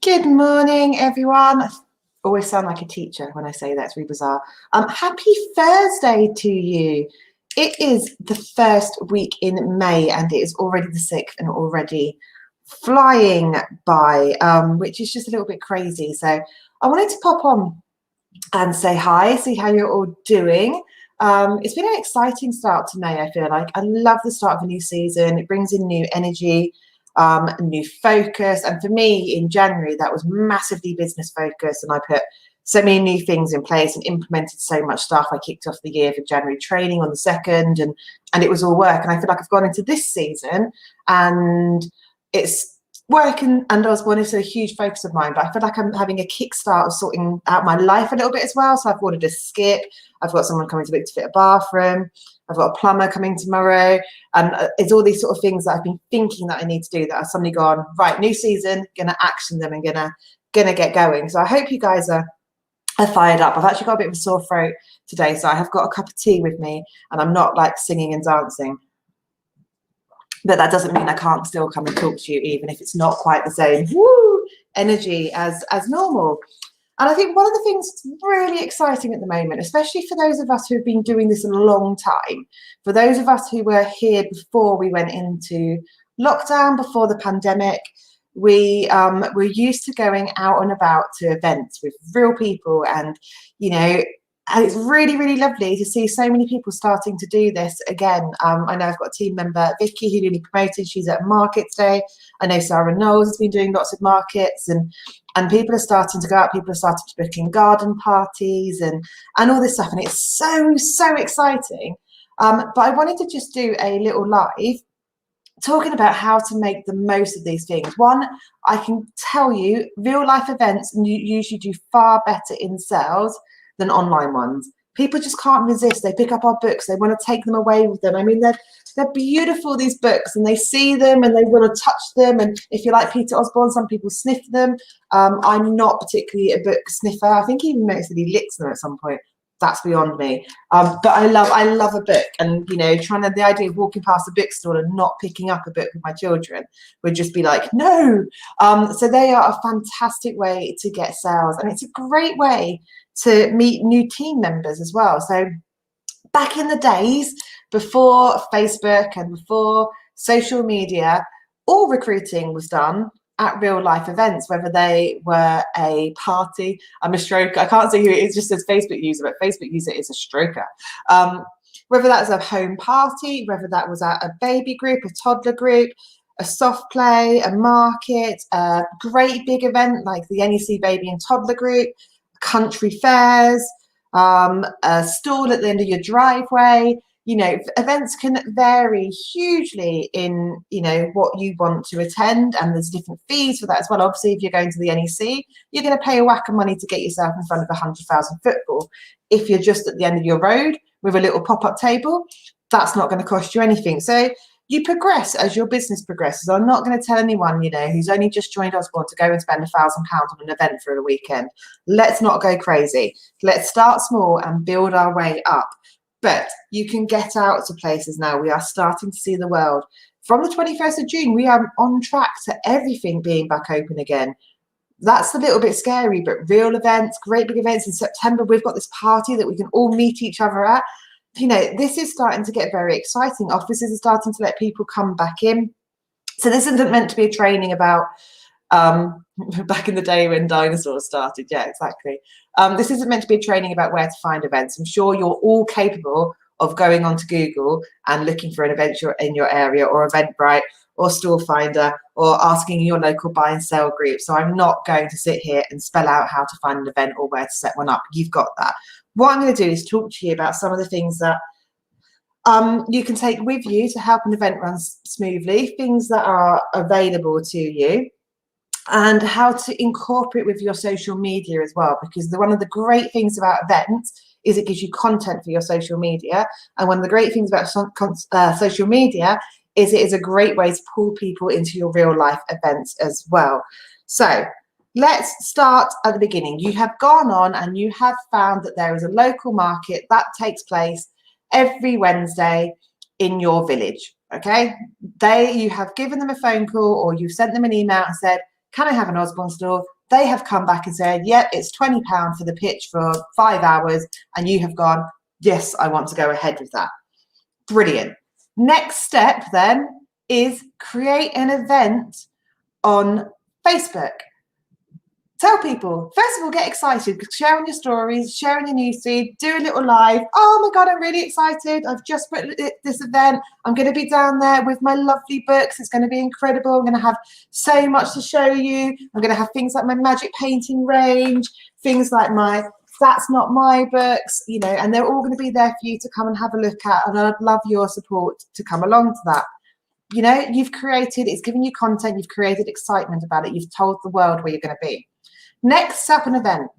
Good morning, everyone. I always sound like a teacher when I say that. It's really bizarre. Happy Thursday to you. It is the first week in May and it is already the 6th and already flying by, which is just a little bit crazy. So I wanted to pop on and say hi, see how you're all doing. It's been an exciting start to May, I feel like. I love the start of a new season. It brings in new energy, new focus. And for me, in January, that was massively business focused. And I put so many new things in place and implemented so much stuff. I kicked off the year for January training on the 2nd, and it was all work. And I feel like I've gone into this season and it's working, and Osborne is a huge focus of mine, but I feel like I'm having a kickstart of sorting out my life a little bit as well. So I've ordered a skip. I've got someone coming to look to fit a bathroom. I've got a plumber coming tomorrow. And it's all these sort of things that I've been thinking that I need to do that I've suddenly gone, right, new season, going to action them and going to get going. So I hope you guys are fired up. I've actually got a bit of a sore throat today, so I have got a cup of tea with me and I'm not like singing and dancing. But that doesn't mean I can't still come and talk to you, even if it's not quite the same energy as normal. And I think one of the things that's really exciting at the moment, especially for those of us who've been doing this a long time, for those of us who were here before we went into lockdown, before the pandemic, we're used to going out and about to events with real people, and and it's really, really lovely to see so many people starting to do this again. I know I've got a team member, Vicky, who newly promoted. She's at Markets Day. I know Sarah Knowles has been doing lots of markets, and people are starting to go out. People are starting to book in garden parties and all this stuff, and it's so exciting. But I wanted to just do a little live talking about how to make the most of these things. One, I can tell you, real life events usually do far better in sales than online ones. People just can't resist. They pick up our books. They want to take them away with them. I mean, they're beautiful, these books, and they see them and they want to touch them. And if you like Peter Osborne, some people sniff them. I'm not particularly a book sniffer. I think even most of he licks them at some point. That's beyond me. But I love a book, and the idea of walking past a bookstore and not picking up a book with my children would just be like, no. So they are a fantastic way to get sales, and it's a great way to meet new team members as well. So back in the days before Facebook and before social media, all recruiting was done at real life events, whether they were a party. I'm a stroker. I can't see who it is, just says Facebook user, but Facebook user is a stroker. Whether that was a home party, whether that was at a baby group, a toddler group, a soft play, a market, a great big event like the NEC baby and toddler group, country fairs, a stall at the end of your driveway. Events can vary hugely in what you want to attend, and there's different fees for that as well. Obviously, if you're going to the NEC, you're going to pay a whack of money to get yourself in front of 100,000 football. If you're just at the end of your road with a little pop-up table, that's not going to cost you anything. So you progress as your business progresses. I'm not going to tell anyone, who's only just joined Osborne to go and spend £1,000 on an event for a weekend. Let's not go crazy. Let's start small and build our way up. But you can get out to places now. We are starting to see the world. From the 21st of June, we are on track to everything being back open again. That's a little bit scary, but real events, great big events. In September, we've got this party that we can all meet each other at. This is starting to get very exciting. Offices are starting to let people come back in. So this isn't meant to be a training about back in the day when dinosaurs started. Yeah, exactly. This isn't meant to be a training about where to find events. I'm sure you're all capable of going onto Google and looking for an event in your area, or Eventbrite, or Store Finder, or asking your local buy and sell group. So I'm not going to sit here and spell out how to find an event or where to set one up. You've got that. What I'm going to do is talk to you about some of the things that you can take with you to help an event run smoothly, things that are available to you, and how to incorporate with your social media as well. Because one of the great things about events is it gives you content for your social media. And one of the great things about social media is it is a great way to pull people into your real life events as well. So let's start at the beginning. You have gone on and you have found that there is a local market that takes place every Wednesday in your village. Okay, you have given them a phone call, or you've sent them an email and said, can I have an Osborne store? They have come back and said, yep, it's £20 for the pitch for 5 hours. And you have gone, yes, I want to go ahead with that. Brilliant. Next step then is create an event on Facebook. Tell people, first of all, get excited, sharing your stories, sharing your newsfeed, do a little live. Oh my God, I'm really excited. I've just put this event. I'm going to be down there with my lovely books. It's going to be incredible. I'm going to have so much to show you. I'm going to have things like my magic painting range, things like my That's Not My books, you know, and they're all going to be there for you to come and have a look at. And I'd love your support to come along to that. You know, you've created, it's given you content, you've created excitement about it. You've told the world where you're going to be. Next, set up an event.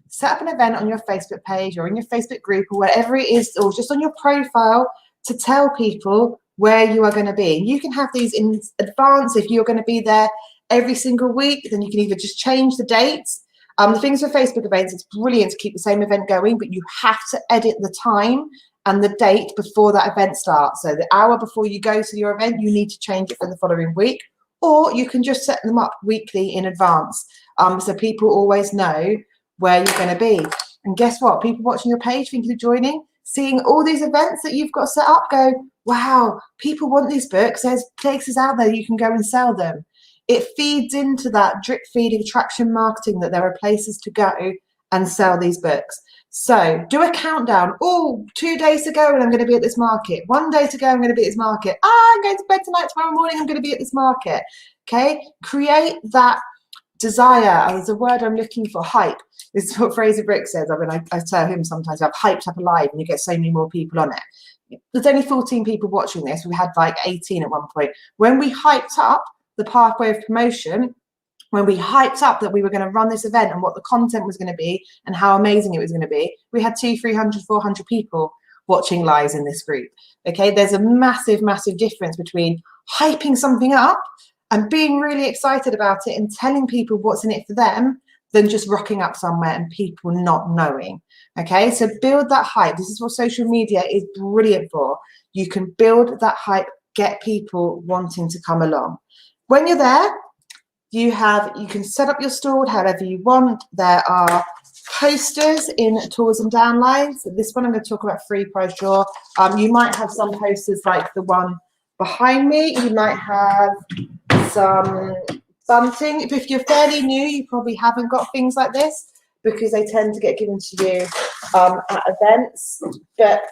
Set up an event on your Facebook page or in your Facebook group or whatever it is, or just on your profile to tell people where you are going to be. You can have these in advance. If you're going to be there every single week, then you can either just change the dates. The things with Facebook events, it's brilliant to keep the same event going, but you have to edit the time and the date before that event starts. So the hour before you go to your event, you need to change it for the following week, or you can just set them up weekly in advance. So people always know where you're going to be. And guess what? People watching your page, thinking of joining, seeing all these events that you've got set up, go, wow, people want these books. There's places out there you can go and sell them. It feeds into that drip feeding attraction marketing that there are places to go and sell these books. So do a countdown. Oh, 2 days to go and I'm going to be at this market. 1 day to go, I'm going to be at this market. I'm going to bed tonight, tomorrow morning, I'm going to be at this market. Okay, create that desire. There's a word I'm looking for, hype. This is what Fraser Brooks says. I mean, I tell him sometimes, I've hyped up a live and you get so many more people on it. There's only 14 people watching this. We had like 18 at one point. When we hyped up the pathway of promotion, when we hyped up that we were going to run this event and what the content was going to be and how amazing it was going to be, we had 200, 300, 400 people watching lives in this group. Okay, there's a massive, massive difference between hyping something up and being really excited about it and telling people what's in it for them than just rocking up somewhere and people not knowing. Okay, so build that hype. This is what social media is brilliant for. You can build that hype, get people wanting to come along. When you're there, you can set up your store however you want. There are posters in Tools and Downlines. This one I'm going to talk about free price draw. You might have some posters like the one behind me. You might have some bunting. If you're fairly new, you probably haven't got things like this because they tend to get given to you at events. But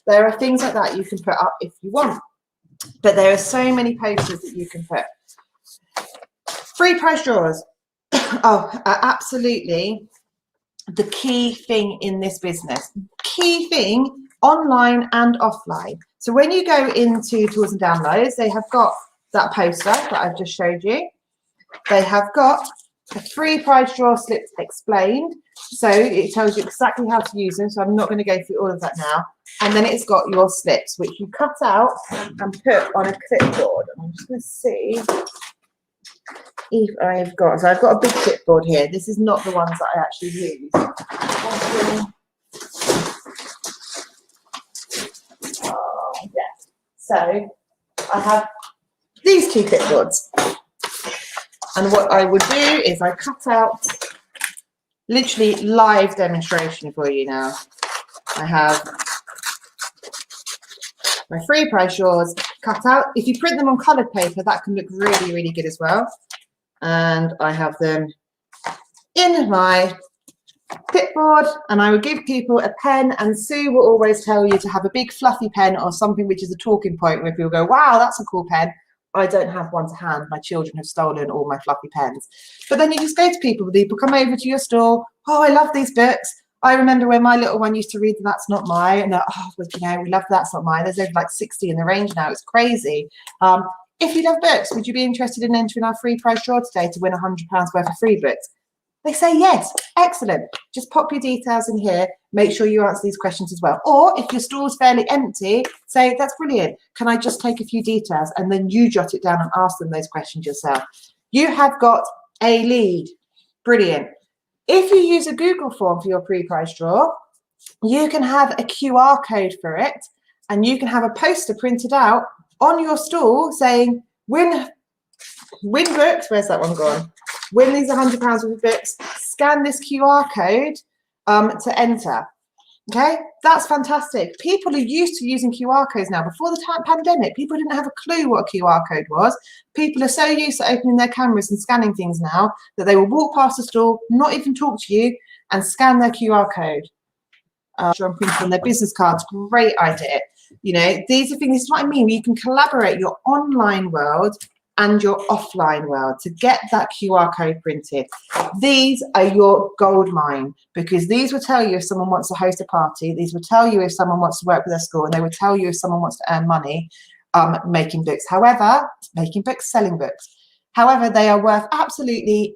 there are things like that you can put up if you want. But there are so many posters that you can put. Free price draws. Absolutely the key thing in this business. Key thing online and offline. So when you go into Tools and Downloads, they have got that poster that I've just showed you. They have got a free price draw slips explained. So it tells you exactly how to use them. So I'm not going to go through all of that now. And then it's got your slips, which you cut out and put on a clipboard. I'm just going to see if I've got, so I've got a big clipboard here. This is not the ones that I actually use. Oh, yeah. So I have these two clipboards. And what I would do is I cut out literally live demonstration for you now. I have my free price draws cut out. If you print them on coloured paper, that can look really, really good as well. And I have them in my clipboard, and I would give people a pen, and Sue will always tell you to have a big fluffy pen or something which is a talking point where people go, wow, that's a cool pen. I don't have one to hand. My children have stolen all my fluffy pens. But then you just go to people come over to your store. Oh, I love these books. I remember when my little one used to read That's Not Mine. And we love That's Not Mine. There's over like 60 in the range now. It's crazy. If you love books, would you be interested in entering our free price draw today to win £100 worth of free books? They say yes. Excellent. Just pop your details in here. Make sure you answer these questions as well. Or if your store's fairly empty, say, that's brilliant. Can I just take a few details? And then you jot it down and ask them those questions yourself. You have got a lead. Brilliant. If you use a Google form for your pre-price draw, you can have a QR code for it, and you can have a poster printed out on your stall saying, win books. Where's that one gone? win these £100 worth of books, scan this QR code to enter. Okay, that's fantastic. People are used to using QR codes now. Before the pandemic, people didn't have a clue what a QR code was. People are so used to opening their cameras and scanning things now that they will walk past the store, not even talk to you, and scan their QR code. On their business cards, great idea. You know, these are things, this is what I mean, where you can collaborate your online world and your offline world to get that QR code printed. These are your gold mine, because these will tell you if someone wants to host a party, these will tell you if someone wants to work with their school, and they will tell you if someone wants to earn money making books. However, making books, selling books. However, they are worth absolutely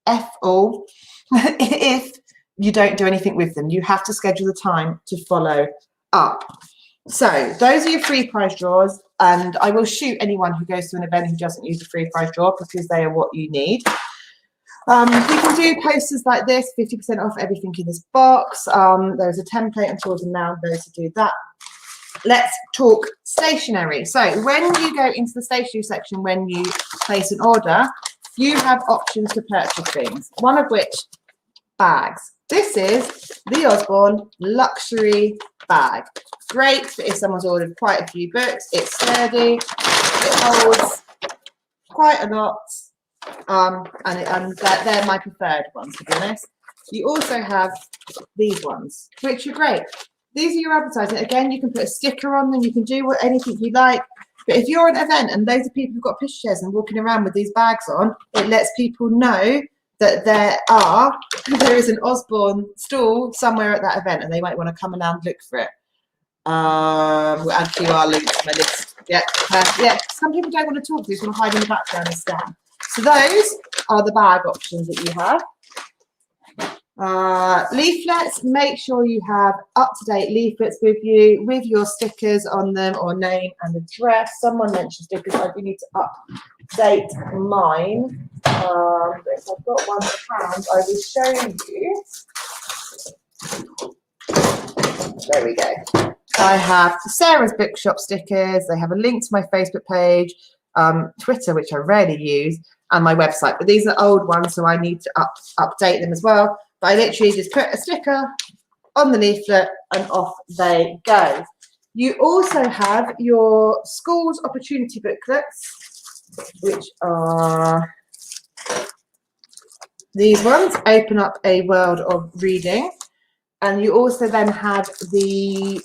F all if you don't do anything with them. You have to schedule the time to follow up. So those are your free prize draws, and I will shoot anyone who goes to an event who doesn't use the free prize draw, because they are what you need. You can do posters like this, 50% off everything in this box. There's a template and tools and now those to do that. Let's talk stationery. So when you go into the stationery section, when you place an order, you have options to purchase things, one of which, bags. This is the Usborne luxury bag. Great for if someone's ordered quite a few books. It's sturdy, it holds quite a lot, and they're my preferred ones, to be honest. You also have these ones, which are great. These are your advertising. Again, you can put a sticker on them, you can do anything you like. But if you're at an event and those are people who've got push chairs and walking around with these bags on, it lets people know that there is an Usborne stall somewhere at that event, and they might want to come and look for it. We'll add QR links to my list. Yeah. Some people don't want to talk to you, just want to hide in the background and scan. So those are the bag options that you have. Leaflets, make sure you have up-to-date leaflets with you, with your stickers on them, or name and address. Someone mentioned stickers. I do need to update mine. If I've got one to hand, I will show you. There we go. I have Sarah's Bookshop stickers. They have a link to my Facebook page, Twitter, which I rarely use, and my website. But these are old ones, so I need to update them as well. But I literally just put a sticker on the leaflet and off they go. You also have your school's opportunity booklets, which are these ones, open up a world of reading. And you also then have the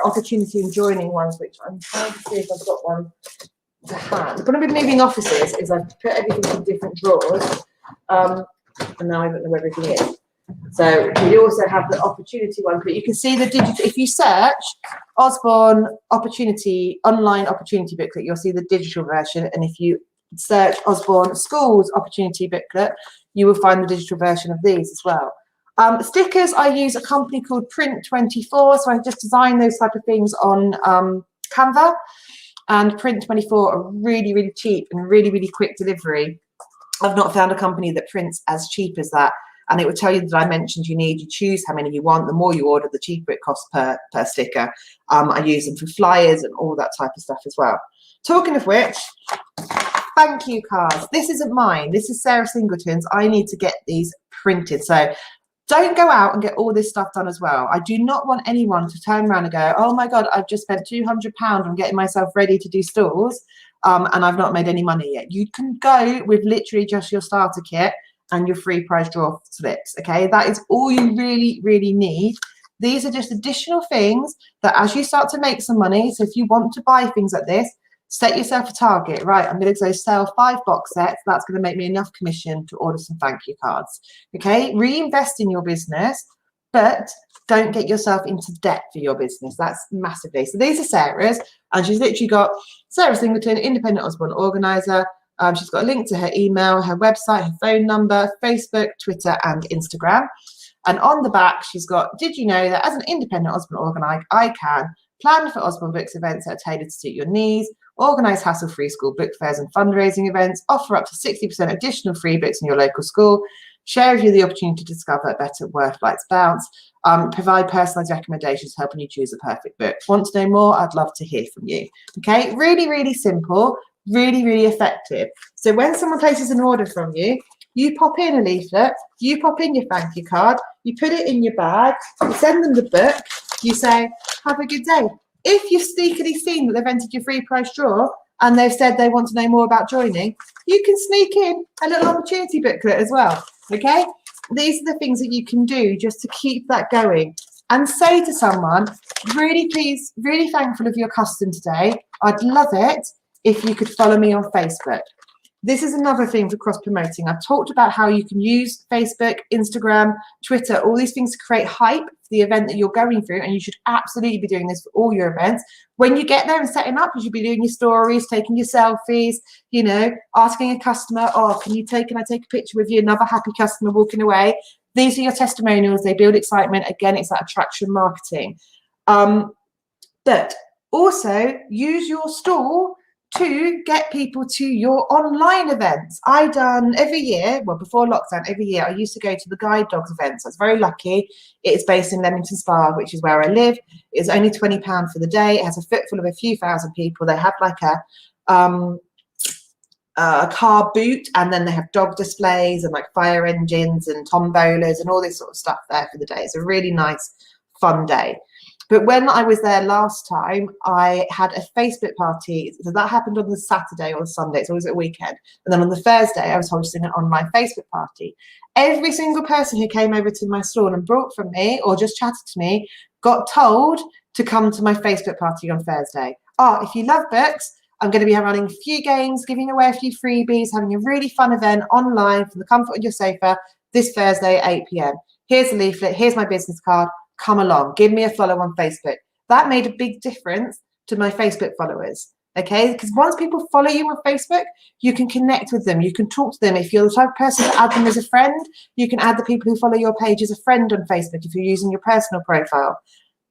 opportunity and joining ones, which I'm trying to see if I've got one to hand. When I've been moving offices, is I've put everything in different drawers, and now I don't know where everything is. So we also have the opportunity one, but you can see the digital. If you search Usborne opportunity online opportunity booklet, you'll see the digital version, and if you search Usborne Schools opportunity booklet, you will find the digital version of these as well. Stickers, I use a company called Print24, so I just design those type of things on Canva, and Print24 are really, really cheap and really, really quick delivery. I've not found a company that prints as cheap as that, and it will tell you the dimensions you need. You choose how many you want. The more you order, the cheaper it costs per sticker. I use them for flyers and all that type of stuff as well. Talking of which, thank you cards. This isn't mine. This is Sarah Singleton's. I need to get these printed. So don't go out and get all this stuff done as well. I do not want anyone to turn around and go, oh my God, I've just spent £200 on getting myself ready to do stalls, and I've not made any money yet. You can go with literally just your starter kit and your free prize draw slips, okay? That is all you really, really need. These are just additional things that as you start to make some money, so if you want to buy things like this, set yourself a target, right? I'm going to go sell 5 box sets. That's going to make me enough commission to order some thank you cards. Okay, reinvest in your business, but don't get yourself into debt for your business. That's massively. So these are Sarah's, and she's literally got Sarah Singleton, independent Usborne organizer. She's got a link to her email, her website, her phone number, Facebook, Twitter, and Instagram. And on the back, she's got, did you know that as an independent Usborne organizer, I can plan for Usborne Books events that are tailored to suit your needs, organise hassle-free school book fairs and fundraising events, offer up to 60% additional free books in your local school, share with you the opportunity to discover a better work-life balance, provide personalised recommendations helping you choose the perfect book. Want to know more? I'd love to hear from you. Okay, really, really simple, Really, really effective. So when someone places an order from you, you pop in a leaflet, you pop in your thank you card, you put it in your bag, you send them the book, you say, have a good day. If you've sneakily seen that they've entered your free prize draw and they've said they want to know more about joining, you can sneak in a little opportunity booklet as well, okay? These are the things that you can do just to keep that going. And say to someone, really please, really thankful of your custom today. I'd love it if you could follow me on Facebook. This is another thing for cross-promoting. I've talked about how you can use Facebook, Instagram, Twitter, all these things to create hype for the event that you're going through, and you should absolutely be doing this for all your events. When you get there and setting up, you should be doing your stories, taking your selfies, you know, asking a customer, oh, can I take a picture with you? Another happy customer walking away. These are your testimonials. They build excitement. Again, it's that attraction marketing. But also use your store to get people to your online events. I done every year, well, before lockdown, every year, I used to go to the Guide Dogs events. I was very lucky. It is based in Leamington Spa, which is where I live. It's only £20 for the day. It has a footfall of a few thousand people. They have like a car boot, and then they have dog displays and like fire engines and tombolas and all this sort of stuff there for the day. It's a really nice, fun day. But when I was there last time, I had a Facebook party. So that happened on the Saturday or the Sunday. It's always a weekend. And then on the Thursday, I was hosting an online Facebook party. Every single person who came over to my stall and bought from me or just chatted to me got told to come to my Facebook party on Thursday. Oh, if you love books, I'm going to be running a few games, giving away a few freebies, having a really fun event online from the comfort of your sofa this Thursday, 8 p.m. Here's a leaflet. Here's my business card. Come along, give me a follow on Facebook. That made a big difference to my Facebook followers, okay? Because once people follow you on Facebook, you can connect with them, you can talk to them. If you're the type of person to add them as a friend, you can add the people who follow your page as a friend on Facebook if you're using your personal profile.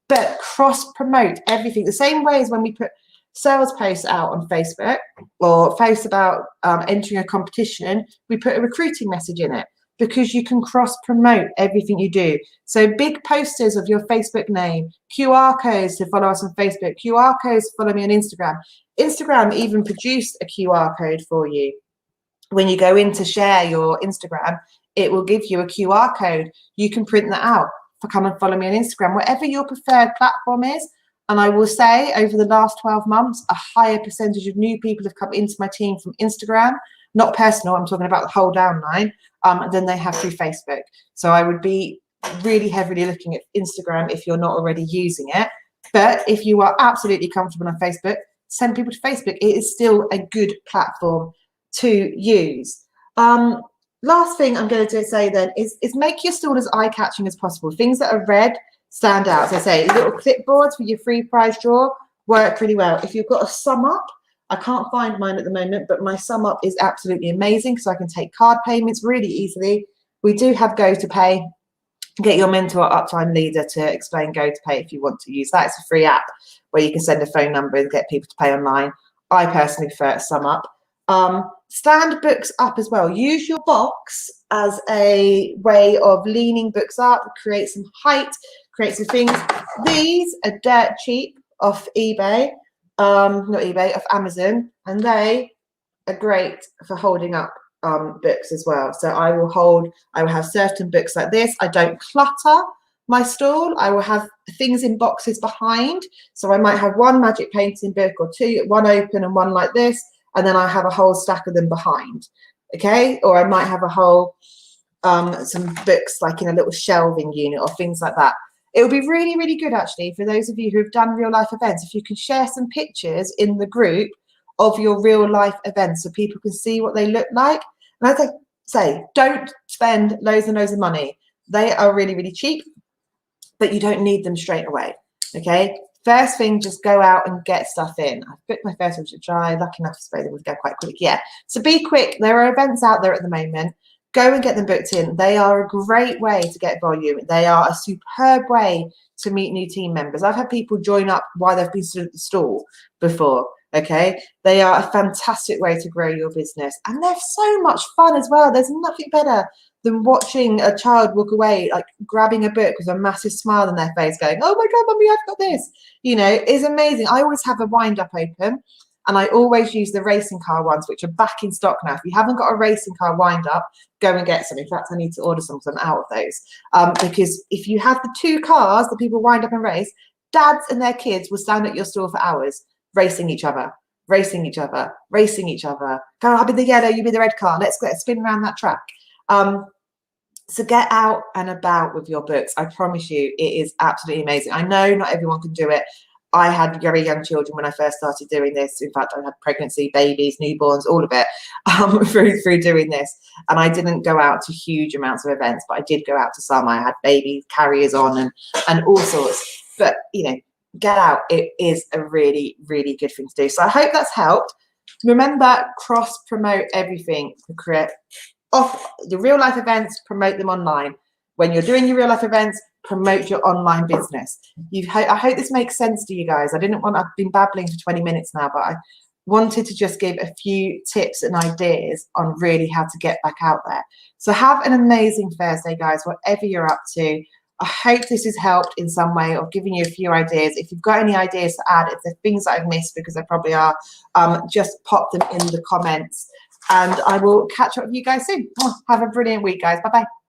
But cross-promote everything. The same way as when we put sales posts out on Facebook or posts about entering a competition, we put a recruiting message in it, because you can cross-promote everything you do. So big posters of your Facebook name, QR codes to follow us on Facebook, QR codes to follow me on Instagram. Instagram even produced a QR code for you. When you go in to share your Instagram, it will give you a QR code. You can print that out for come and follow me on Instagram, whatever your preferred platform is. And I will say over the last 12 months, a higher percentage of new people have come into my team from Instagram, not personal, I'm talking about the whole downline, than they have through Facebook. So I would be really heavily looking at Instagram if you're not already using it. But if you are absolutely comfortable on Facebook, send people to Facebook. It is still a good platform to use. Last thing I'm going to say then is make your stall as eye-catching as possible. Things that are red stand out. So I say little clipboards for your free prize draw work really well. If you've got a sum up, I can't find mine at the moment, but my sum up is absolutely amazing because I can take card payments really easily. We do have GoToPay. Get your mentor uptime leader to explain GoToPay if you want to use that. It's a free app where you can send a phone number and get people to pay online. I personally prefer sum up. Stand books up as well. Use your box as a way of leaning books up, create some height, create some things. These are dirt cheap off eBay. Not eBay, of Amazon, and they are great for holding up books as well. So I will have certain books like this. I don't clutter my stall. I will have things in boxes behind. So I might have one magic painting book or two, one open and one like this, and then I have a whole stack of them behind. Okay, or I might have a whole some books like in a little shelving unit or things like that. It would be really, really good, actually, for those of you who have done real-life events, if you can share some pictures in the group of your real-life events so people can see what they look like. And as I say, don't spend loads and loads of money. They are really, really cheap, but you don't need them straight away, okay? First thing, just go out and get stuff in. I've booked my first one to try. Lucky enough to say they would go quite quick. Yeah, so be quick. There are events out there at the moment. Go and get them booked in. They are a great way to get volume. They are a superb way to meet new team members. I've had people join up while they've been stood at the stall before, okay? They are a fantastic way to grow your business. And they're so much fun as well. There's nothing better than watching a child walk away, like grabbing a book with a massive smile on their face going, oh my God, Mummy, I've got this. You know, it's amazing. I always have a wind up open. And I always use the racing car ones, which are back in stock now. If you haven't got a racing car wind up, go and get some. In fact, I need to order some because I'm out of those. Because if you have the 2 cars that people wind up and race, dads and their kids will stand at your store for hours racing each other, racing each other, racing each other. Go, I'll be the yellow, you be the red car. Let's spin around that track. So get out and about with your books. I promise you, it is absolutely amazing. I know not everyone can do it. I had very young children when I first started doing this. In fact, I had pregnancy, babies, newborns, all of it through doing this. And I didn't go out to huge amounts of events, but I did go out to some. I had baby carriers on and all sorts. But, you know, get out. It is a really, really good thing to do. So I hope that's helped. Remember, cross-promote everything to create off the real life events, promote them online. When you're doing your real life events, promote your online business. I hope this makes sense to you guys. I've been babbling for 20 minutes now, but I wanted to just give a few tips and ideas on really how to get back out there. So have an amazing Thursday, guys, whatever you're up to. I hope this has helped in some way or given you a few ideas. If you've got any ideas to add, if there are things that I've missed, because there probably are, just pop them in the comments. And I will catch up with you guys soon. Have a brilliant week, guys. Bye-bye.